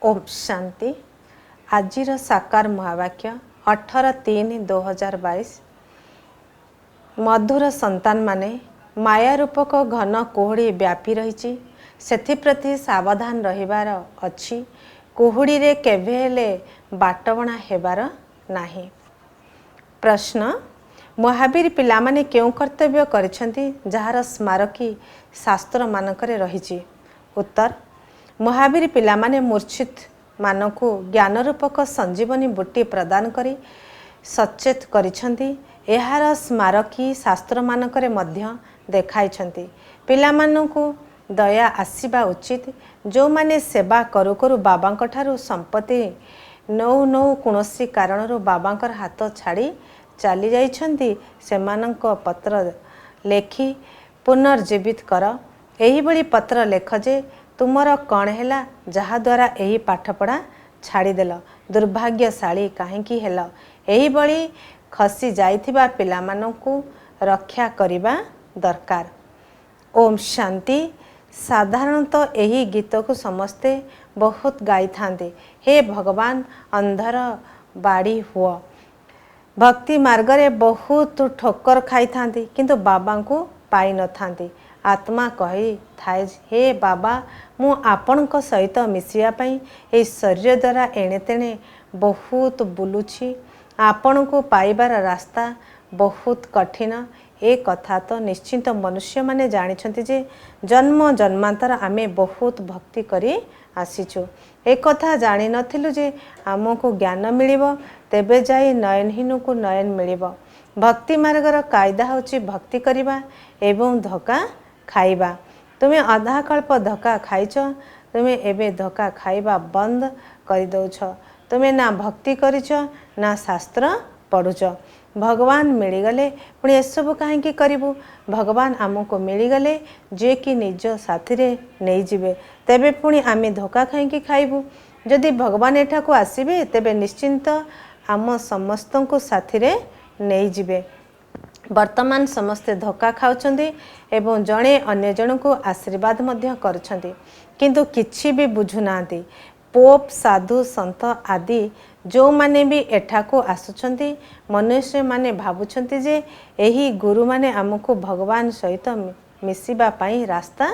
ओम शांति। आजिर साकार महावाक्य 18/3/2022। मधुर संतान माने माया रूपक घन कुहुड़ी व्यापी रही सेप्रति सावधान रहिबार अछि। कुहुड़ी रे केभे हेले बाटबणा हेबार नाही। प्रश्न, महावीर पिलामाने क्यों कर्तव्य करिसेंती जहार स्मारकी शास्त्र मानकरे रहिछि? उत्तर, महावीर पिलामाने मूर्छित मानकु ज्ञान रूपक संजीवनी बुट्टी प्रदान करी सचेत करिसेंती। एहार स्मारकी शास्त्र मानकरे मध्य देखाइछंती। पिलामानकु दया आसीबा उचित। जो माने सेवा करू करू बाबांक ठारू संपत्ति नौ नौ कौनसी कारणरू बाबांकर हाथ छाड़ी चली जाइछंती सेमानंक पत्र लेखी पुनर्जीवित कर। एही बड़ी पत्र लेख जे तुमर कौन हैला जहा द्वारा एही पाठपढ़ा छाड़ीदेल, दुर्भाग्यशाली काहींकी हेल। एही बड़ी खसी जाइथिबा पिलामानंकु रक्षा करिबा दरकार। ओम शांति। साधारणतः यही गीत को समस्ते बहुत गाई थांते। हे भगवान अंधर बाड़ी हुआ। भक्ति मार्ग रे बहुत ठोकर खाई थांती किंतु बाबा को पाई न थांती। आत्मा कही थाए, हे बाबा मु आपणक सहित मिसिया पई ए शरीर द्वारा एणे तेणे बहुत बुलुछि। आपण को पाइबार रास्ता बहुत कठिन। ए कथा तो निश्चिंत मनुष्य माने जानिछंती जे जन्म जन्मांतर आमे बहुत भक्ति करी आसीछु। ए कथा जानि नथिलु जे आमको ज्ञान मिलिबो तेबे जाई नयनहीन को नयन मिलिबो। भक्ति मार्गर कायदा होची भक्ति करिबा एवं धोका खाइबा। तुमे आधा कल्प धोका खाइछ, तुमे एबे धोका खाइबा बंद करि दउछ। तुमे ना भक्ति करिछ ना शास्त्र पढ़ुछ। भगवान मिलीगले पुणी एसबू कहीं करिबू? भगवान आमको मिलीगले जे कि निज साथी रे नहीं जिबे, तेबे पुणी आमे धोका कहीं खाइबू? जदि भगवान एठाको आसीबे तेबे निश्चिंत आम समस्त को साथी रे नहीं जिबे। वर्तमान समस्ते धोका खाउछंती एवं जणे अन्य जन को आशीर्वाद मध्य करुछंती किंतु किछि भी बुझुनांती। पोप साधु संत आदि जो माने भी एठाको आसुछंती मनुष्य माने भाबुछंती जे एही गुरु माने आमको भगवान सहित मिसिबा पाई रास्ता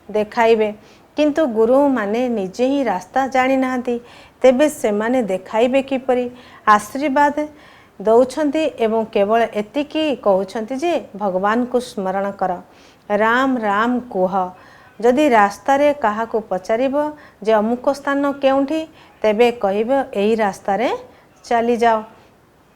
देखाइबे, किंतु गुरु माने निजे ही रास्ता जानी नांती। तेबे से माने देखाइबे किपरि? आशीर्वाद दौछंती एवं केवल एतिकी कहउछंती जे भगवान को स्मरण कर, राम राम कुह। जदि रास्ता रे कहा को पचारिबो जे अमुक स्थान केउठी, तेबे कहिबो एही रास्ता रे चली जाओ,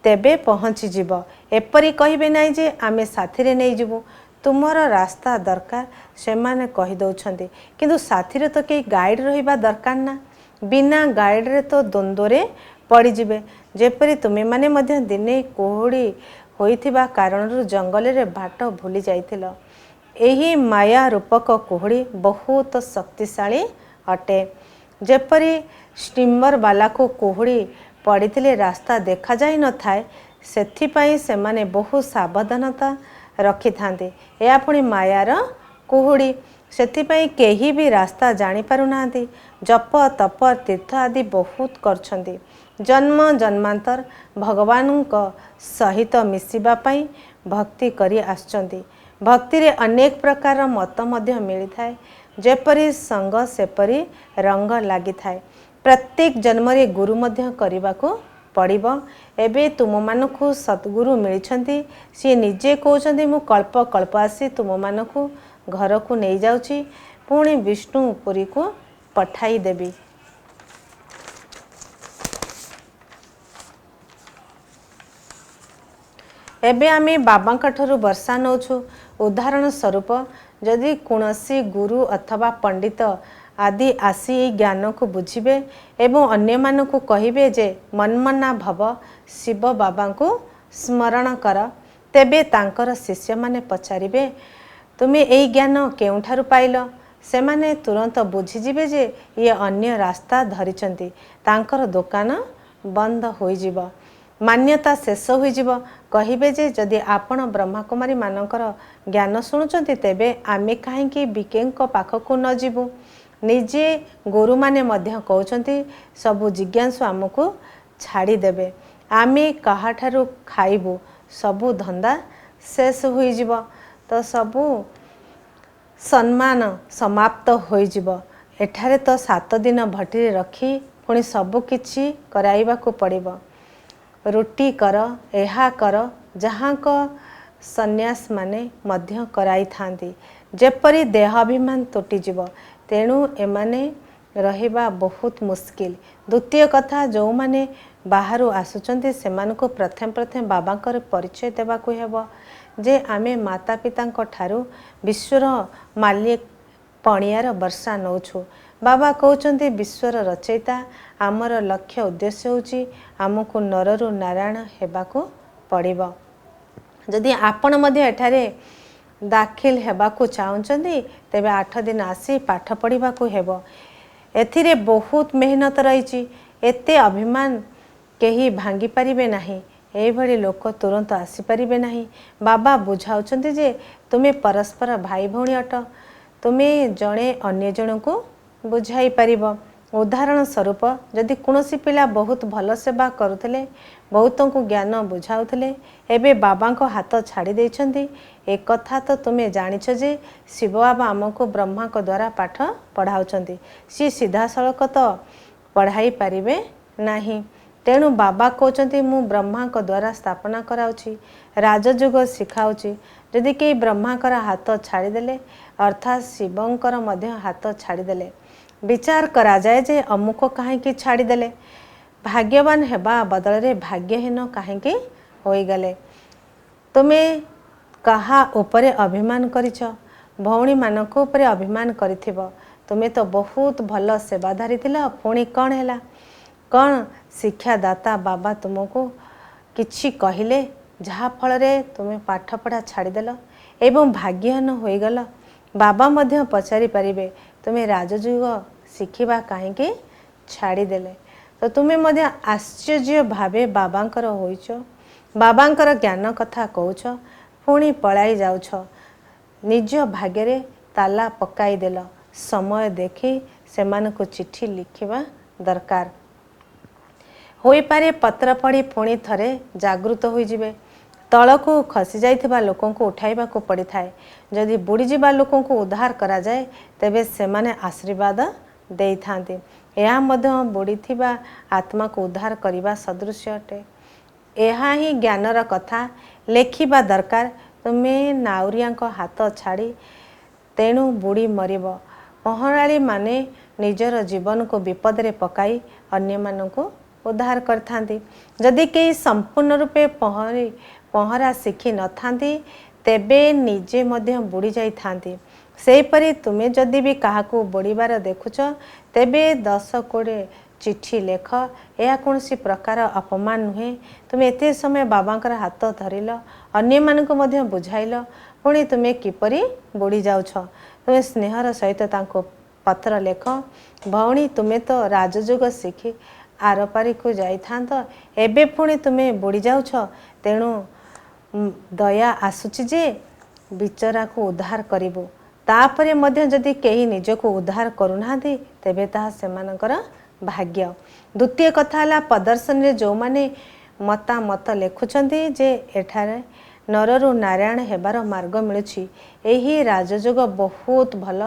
तेबे पहुँची जीवो। एपरी कहिबे नाही जे आमे साथी रे नहीं जीवु, तुमर रास्ता दरकार से माने कहि दउछंती। किंतु साथी रे तो के गाइड रहिबा दरकार ना। बिना गाइड रे तो द्वंद्व रे पड़ी जिबे। जेपरी तुमे माने मध्य दिने कोहड़ी होइथिबा कारणरू जंगल रे बाट भूली जाइथिलो। एही माया रूपक कुहुड़ी बहुत शक्तिशाली अटे। जेपरी स्टीमर वाला को कुहुड़ी पड़िथिले रास्ता देखा जाई न थाए, सेथिपाई से माने बहुत सावधानता रखि थांते। या पुणी मायार कुहुड़ी, सेथिपाई केही भी रास्ता जानी पारु नांती। जप तप तीर्थ आदि बहुत करछंती। जन्म जन्मांतर भगवान सहित मिसिबा पाई भक्ति करी आसचंती। भक्ति रे अनेक प्रकार मत मध्य मिली थाए। जेपरी संग सेपरी रंग लागि थाए। प्रत्येक जन्म रे गुरु मध्य करिबा को पड़िबो। एबे तुम मानकु सतगुरु मिलिछंती। सी निजे कहउछंती मु कल्प कल्प आसी तुम मानकु घर को नहीं जाउची, पुणी विष्णुपुरी को पठाई देबी। एबे आमे बाबांक ठारू वर्षा नौछु। उदाहरण स्वरूप जदि कौनसी गुरु अथवा पंडित आदि आसी ए ज्ञान को बुझिबे एवं अन्य मानकु कहिबे जे मनमना भव, शिव बाबा को स्मरण कर, तेबे तांकर शिष्य माने पचारिबे तुमे एई ज्ञान केउठारू पाइल? से माने तुरंत बुझीजिबे जे ये अन्य रास्ता धरिचंती। तांकर दुकान बंद होई जिवो, मान्यता शेष होई जिवो। कहिबे जे जदि आपण ब्रह्माकुमारी मानकर ज्ञान शुणुचंती तेबे आमे काहेकि बिकेंक पाखकु न जीवु? निजे गुरु माने मध्य कहउछंती सबु जिज्ञासु आमको छाड़ीदेवे आमे काहाठारू खाइबू सबु धंदा शेष होई जिवो तो सबु सम्मान समाप्त होई जिवो एठारे तो 7 दिन भट्टी रखी पुणी सबु किछि कराइबा को पड़िबो रुटी कर एहा कर जहाँ को सन्यास माने मध्य कराई थांती जेपरी देहाभिमान तुटी जीव तेणु एमाने रहिबा बहुत मुश्किल। द्वितीय कथा जो माने बाहरु आसुचंती सेमानको प्रथम प्रथम बाबांकर परिचय देबाकू हेबो जे आमे माता पितांको ठारू विश्वर मालिक पणियार वर्षा नौछु बाबा कहउचंती विश्वर रचयिता आमर लक्ष्य उद्देश्य होची आमको नररु नारायण हेबाकू पड़िबो जदि आपण मध्य एठारे दाखिल हेबाकू चाहुचंती तेबे 8 दिन आसी पाठ पढ़िबाकू हेबो एथिरे बहुत मेहनत रही एते अभिमान केही भांगी पारिबे नाही एई भली लोक तुरंत आसी पारिबे नाही बाबा बुझाउचंती जे तुमे परस्पर भाई भौणी अट तुमे जणे अन्य जन को बुझाई पारिबो उदाहरण स्वरूप जदि कोनोसी पिला बहुत भल सेवा करुथले बहुतों को ज्ञान बुझाउथले एबे बाबा को हाथ छाड़ी देइछंती एक कथा तो तुमे जानिछ जे शिव बाबा आमको ब्रह्मा को द्वारा पाठ पढ़ाउछंती सी सीधा सड़क तो पढ़ाई पारिबे नाही तेणु बाबा कहउछंती मु ब्रह्मा को द्वारा स्थापना कराउछि राजयोग सिखाउछि जदि के ब्रह्मा कर हाथ छाड़ी देले अर्थात शिवंकर मध्य हाथ छाड़ी देले विचार करा जाए जे अमुक कहीं छाड़ी देले भाग्यवान हेबा बदल रे भाग्यहीन कहीं होई गले तुमे कहा उपरे अभिमान करिछ भौणी मानक उपरे अभिमान करिथिबो तुमे तो बहुत भल सेवाधारी थिला पुणी कौन हैला कौन शिक्षादाता बाबा तुमको किछि कहिले जहा फल रे तुमे पाठ पढ़ा छाड़ीदेल एवं भाग्यहीन होईगल बाबा मध्य पचारि पारिबे तुमे राजयोग शिखिबा कहीं छाड़ीदेले तो तुमे मध्य आश्चर्य भावे बाबांकर होइछ बाबांकर ज्ञान कथा कहूछ पुणी पलाई जाउछ निज भाग्य रे ताला पकाई देल समय देखी सेमानकु चिट्ठी लिखिबा दरकार होई पारे पत्र पढ़ी पुणी थरे जागृत होई जिवे तलकू खसी जाइथिबा लोकों को उठाइबा को पड़ी थाए जदि बुड़ी जिबा लोकों को उद्धार करा जाए तेबे सेमाने आशीर्वाद देई थांती एहा मध्य बुड़ी थिबा आत्मा को उद्धार करिबा सदृश अटे एहा ही ज्ञानर कथा लेखिबा दरकार तुमे नाउरिया को हाथ छाड़ी तेणु बुड़ी मरिब पहराड़ी माने निजर जीवन को विपद रे पकाई अन्य माननको उद्धार करथांती जदि कई संपूर्ण रूपे पहरा शिखी न थांती तेबे निजे मध्य बुड़ी जाई थांती सेपरी तुमे जदि भी काहाकू बुड़ीबार देखुच तेबे 10-20 चिट्ठी लेख यह कौन सी प्रकार अपमान नुहे तुमे एते समय बाबांकर हाथ धरिल अन्य मानक मध्य बुझाइल पुणी तुमे किपरि बुड़ी जाउछ तुमे स्नेहर सहित तांको पत्र लेख भौणी तुमे तो राजयोग शिखी आरपारी को जाई थांत एबे पुणी तुमे बुड़ी जाउछ तेणु दया आसुची जे बिचरा को उद्धार करिबो तापरे मध्य जदि केही निजको उद्धार करुनाहांती तेबे ताहा सेमानकर भाग्य। द्वितीय कथा हला प्रदर्शन रे जो माने मतामत लेखुचंती जे एठारे नररु नारायण हेबार मार्ग मिलुछि एही राजयोग बहुत भल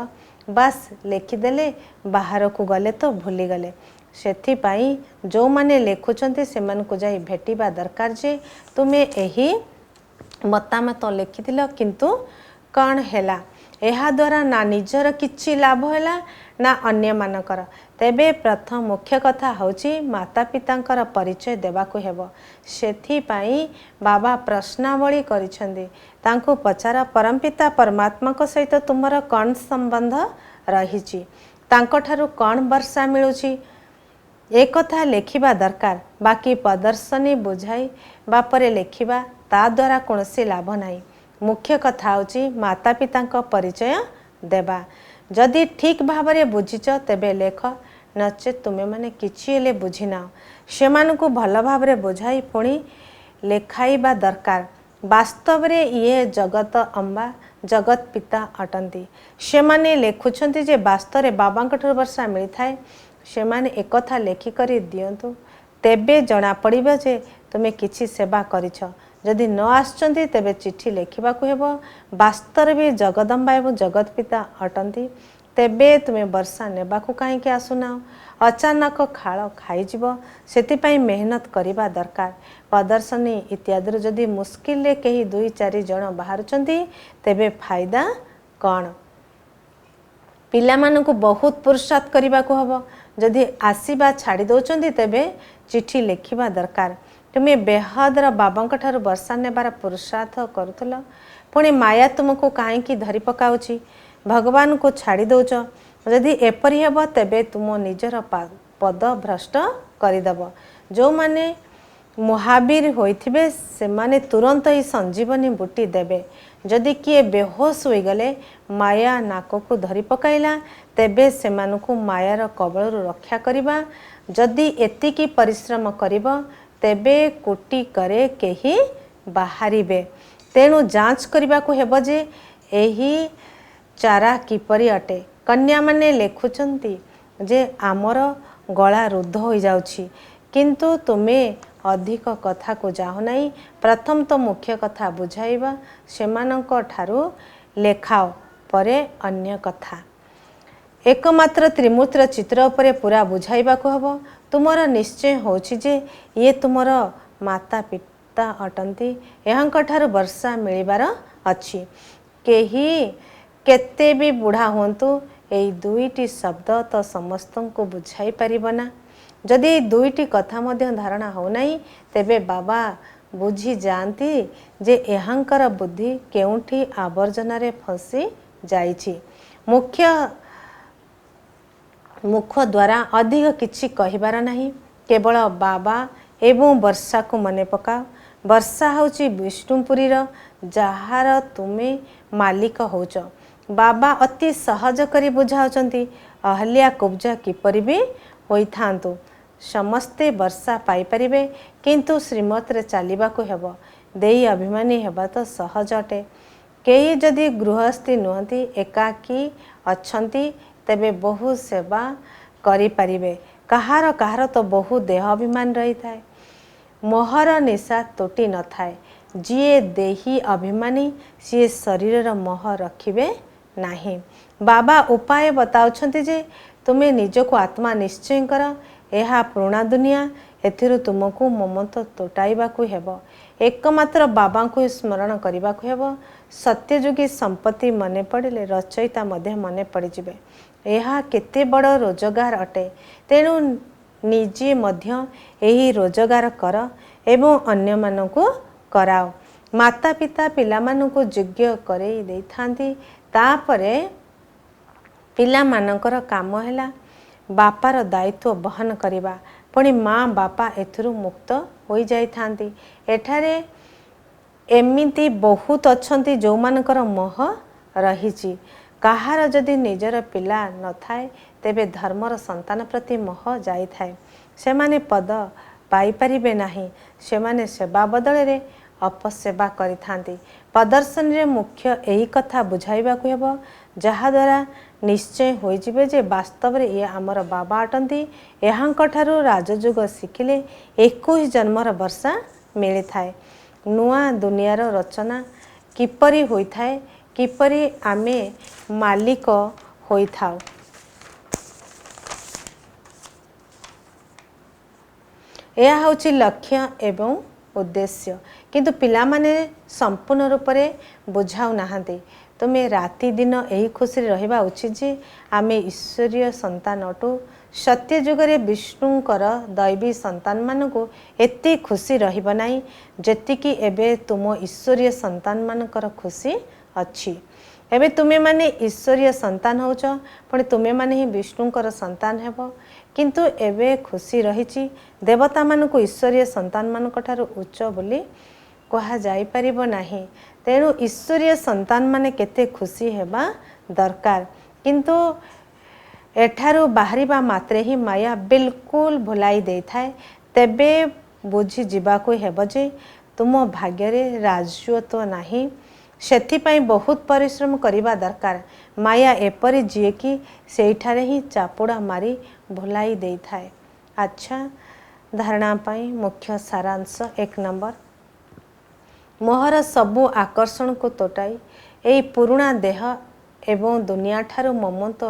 बास लेखिदेले बाहर को गले तो भूली गले सेथि पाई जो माने लेखुचंती सेमान को जाई भेटिबा दरकार जे तुमे एही मतामत लेखिथिल किंतु कौन हैला एहा द्वारा ना निजर किछि लाभ हैला ना अन्य मानकर तेबे प्रथम मुख्य कथा होची माता पितांकर परिचय देबाकू हेबो सेथि पाई बाबा प्रश्नावली करिछंदी तांको पचार परमपिता परमात्मा को सहित तुमर कौन संबंध रहिछि तांको ठारू कौन वर्षा मिलुछि एक कथा लेखिबा दरकार बाकी प्रदर्शनी बुझाई बापरे लेखिबा ता द्वारा कोनसी लाभ नाही मुख्य कथा होची माता पितांको परिचय देबा जदि ठीक भावरे बुझिच तेबे लेख नचे तुमे माने किछि हेले बुझिना सेमानकु भल भावरे बुझाई पुणी लेखाइबा दरकार वास्तव रे ये जगत अम्बा जगत पिता अटंती से माने लेखुछंती जे वास्तव रे बाबांक ठाରୁ वर्षा मिलता है से माने एक कथा लेखिकरी दियंतु तेबे जना पड़िबो जे तुमे किछि सेवा करिछ जदि न आछंती तेबे चिट्ठी लेखिबाकू हेबो वास्तव भी जगदम्बा एवं जगत पिता अटंती तेबे तुमे वर्षा नेबाकू काहेकि आसुना अचानक खाल खाइजिब सेतिपाई मेहनत करिबा दरकार प्रदर्शनी इत्यादि जदि मुस्किल रे कहीं 2-4 जन बाहरुचंती तेबे फायदा कौन पिला मानकू बहुत पुरुषार्थ करने हम जदि आसवा छाड़ी दौरान तेबे चिट्ठी लिखा दरकार तुम्हें बेहदर बाबा ठारू वर्षा नेबार पुरुषार्थ करुल पुणी माया तुमको कहीं धरी पकाउछि भगवान को छाड़ी दौच जदि एपरी हेब तेबे तुम निजर पद भ्रष्ट करदेव जो माने महावीर होइथिबे से माने तुरंत ही संजीवनी बुटी देबे जदि किए बेहोश हो गले माया नाक को धरी पकाइला तेबे से मानकु मायार कबल रक्षा करिबा जदि एतिकी परिश्रम करिबो तेबे कोटि करे केही बाहरिबे तेणु जांच करबा को हेबो जे एही चारा किपरि अटे कन्या माने लेखुचंती जे आमर गला रुद्ध हो जाउछि किंतु तुमे अधिक कथा को जाओ नहीं प्रथम तो मुख्य कथा बुझाइबा सेमानंक ठारू लेखाओ परे अन्य कथा एकमात्र त्रिमूर्तिर चित्र उपरे पूरा बुझाइबा को हबो तुमर निश्चय होछि जे ये तुमर माता पिता अटंती एहांक ठारू वर्षा मिलिबार अछि केही केते भी बुढ़ा होंतु एई दुईटी शब्द तो समस्तंको बुझाई परिबना जदि दुईटी कथा मध्य धारणा हो नहीं तेबे बाबा बुझी जानती जे एहांकर बुद्धि केउठी आवर्जनारे फसी जाइछि मुख द्वारा अधिक किछि कहिबार नहीं केवल बाबा एवं वर्षा को मने पकाओ वर्षा होची विष्णुपुरीर जहार तुमे मालिक होच बाबा अति सहज करी बुझाउचंती अहल्या कुब्जा किपरि भी होइथांतु समस्ते वर्षा पाई परिबे किंतु श्रीमत रे चालिबा को हेबो देई अभिमानी हेबा तो सहज अटे केही जदि गृहस्थी नुहंती एकाकी अछंती तेबे बहु सेवा करि परिबे कहार कहार तो बहु देह अभिमान रही थाए मोहर निशा तोटी न थाए जिए देही अभिमानी सी शरीर मोह रखिबे नाही बाबा उपाय बताउछंती जे तुमे निजको आत्मा निश्चय कर एहा पुराणा दुनिया एथिरु तुमको ममत तोटाइबा को हेबो एकमात्र बाबा को स्मरण करबा को हेबो सत्ययुगी संपत्ति मने पड़िले रचयिता मध्य मने पड़ जिबे एहा केते बड़ रोजगार अटे तेणु निजे मध्य एही रोजगार कर एवं अन्य मानकु कराओ माता पिता पिला मानकु योग्य करई देथांती तापरे पिला मानकर काम हैला बापार दायित्व बहन करिबा पुणी माँ बापा एथुरु मुक्त हो जाई थांती एठारे एमिति बहुत अछंती जो मानकर मोह रहिछि कहार जदि निजर पिला न थाए तेबे धर्मर संतान प्रति मोह जाई थाए से माने पद पाई परिबे नाही से माने सेवा बदले रे अपसेवा करि थांती प्रदर्शन रे मुख्य एही कथा बुझाइबा को हेबो जहा द्वारा निश्चय हो जिबे जे वास्तव रे ये आमर बाबा अटंती एहांक ठारू राजयुग शिखिले 21 जन्मर वर्षा मिली थाए नुआ दुनियार रचना किपरि होई थाए किपरि आमे मालिक होई थाउ यह होची लक्ष्य एवं उद्देश्य किंतु पिला माने संपूर्ण रूप से बुझाऊ नाहांती तुम्हें राति दिन यही खुशी रहिबा उचित जे आमे ईश्वरीय संतान अटू सत्य जुगरे विष्णुकर दैवी संतान मानकु एते खुशी रहिबा नाही जेतिकी एबे तुम ईश्वरीय संतान मानकर खुशी अछि एबे तुमे माने ईश्वरीय संतान होच पण तुमे माने ही विष्णुकर संतान हेबो किंतु एबे खुशी रहिछि देवता मानकु ईश्वरीय संतान मानक ठारू उच्च बोली कहा जाई परिबो नाही तेणु ईश्वरीय संतान माने केते खुशी हेबा दरकार किंतु एठारू बाहरिबा मात्रे ही माया बिल्कुल भुलाई दे थाए तेबे बुझी जीवा को हेबो जे तुम भाग्य राजत्व नहीं, सेथिपाई बहुत परिश्रम करने दरकार। माया एपरी जी कि सेठारे ही चापुड़ा मारी भुलाई दे थाए। अच्छा, धारणा पाई मुख्य सारांश 1 नंबर, मोहर सबु आकर्षण को तोटाई एई पुरुणा देह एवं दुनिया ठारू ममत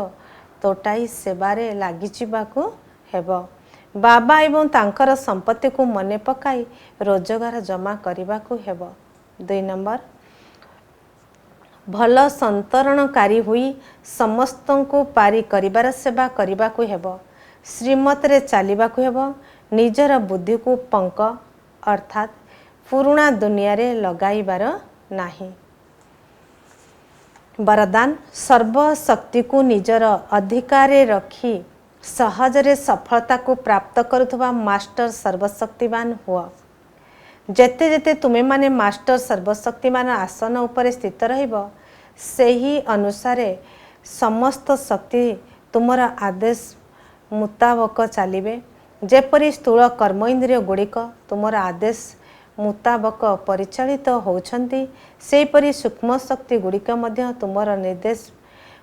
तोटाई सेबारे लागिजिबाकू हेबो। बाबा एवं तांकर संपत्ति को मने पकाई रोजगार जमा करने हेबो। 2 नंबर, भल संतरणकारी हुई समस्त को पारी करिबार सेवा करने को हेबो। श्रीमत रे चलिबाकू हेबो। निजर बुद्धि को पंक अर्थात पुरुणा दुनिया रे लगाइबार नाही। वरदान, सर्वशक्ति को निजर अधिकार रखी सहजरे सफलता को प्राप्त करुवा मास्टर सर्वशक्तिमान हुआ। जेते जेते तुमे माने मास्टर सर्वशक्तिमान आसन उपरे स्थित रहिबो सेही अनुसारे समस्त शक्ति तुमर आदेश मुताबक चलिबे। जेपरि स्थूल कर्म इंद्रिय गुड़िक तुमर आदेश मुताबक परिचालित होउछंती, सेपरि सूक्ष्म शक्ति गुड़िक मध्य तुमर निर्देश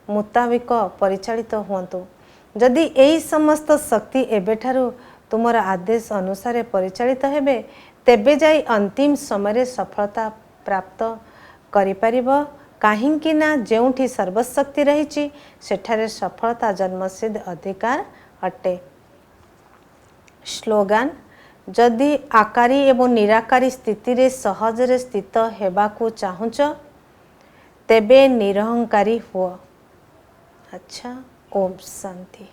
मुताबिक परिचालित हुअन्तु। जदि एही समस्त शक्ति एबेठारु तुमर आदेश अनुसार परिचालित हेबे, तेबे जाई अंतिम समय सफलता प्राप्त करिपारिबो। काहींकि ना जेउठी सर्वशक्ति रहिछि सेठारे सफलता जन्मसिद्ध अधिकार अटे। स्लोगान, जदि आकारी एवं निराकारी स्थिति रे सहजरे स्थित हेबाकू चाहुच तेबे निरहंकारी हुआ। अच्छा, ओम शांति।